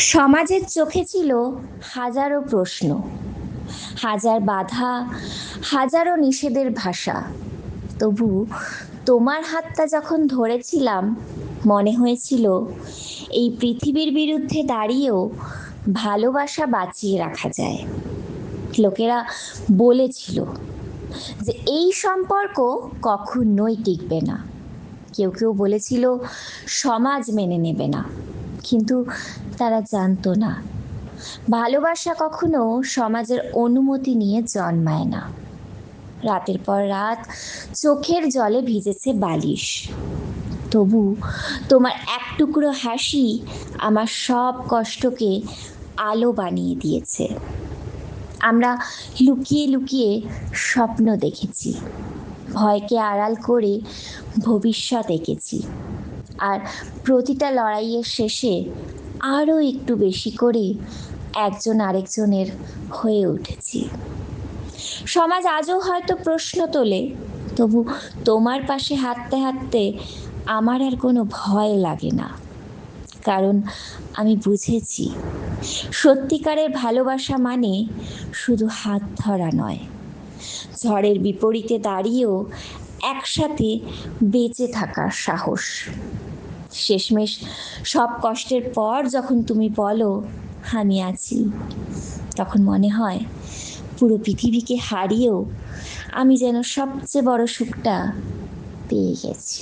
সমাজের চোখে ছিল হাজারো প্রশ্ন, হাজার বাধা, হাজারো নিষেধের ভাষা। তবু তোমার হাতটা যখন ধরেছিলাম, মনে হয়েছিল এই পৃথিবীর বিরুদ্ধে দাঁড়িয়েও ভালোবাসা বাঁচিয়ে রাখা যায়। লোকেরা বলেছিল যে এই সম্পর্ক কখনোই টিকবে না। কেউ কেউ বলেছিল সমাজ মেনে নেবে না, কিন্তু তারা জানতো না ভালোবাসা কখনো সমাজের অনুমতি নিয়ে জন্মায় না। রাতের পর রাত চোখের জলে ভিজেছে বালিশ, তবু তোমার এক টুকরো হাসি আমার সব কষ্টকে আলো বানিয়ে দিয়েছে। আমরা লুকিয়ে লুকিয়ে স্বপ্ন দেখেছি, ভয়কে আড়াল করে ভবিষ্যৎ এঁকেছি, আর প্রতিটা লড়াইয়ের শেষে আরও একটু বেশি করে একজন আরেকজনের হয়ে উঠেছি। সমাজ আজও হয়তো প্রশ্ন তোলে, তবু তোমার পাশে হাঁটতে হাঁটতে আমার আর কোনো ভয় লাগে না, কারণ আমি বুঝেছি সত্যিকারের ভালোবাসা মানে শুধু হাত ধরা নয়, ঝড়ের বিপরীতে দাঁড়িয়েও একসাথে বেঁচে থাকার সাহস। শেষমেশ সব কষ্টের পর যখন তুমি বলো আমি আছি, তখন মনে হয় পুরো পৃথিবীকে হারিয়েও আমি যেন সবচেয়ে বড় সুখটা পেয়ে গেছি।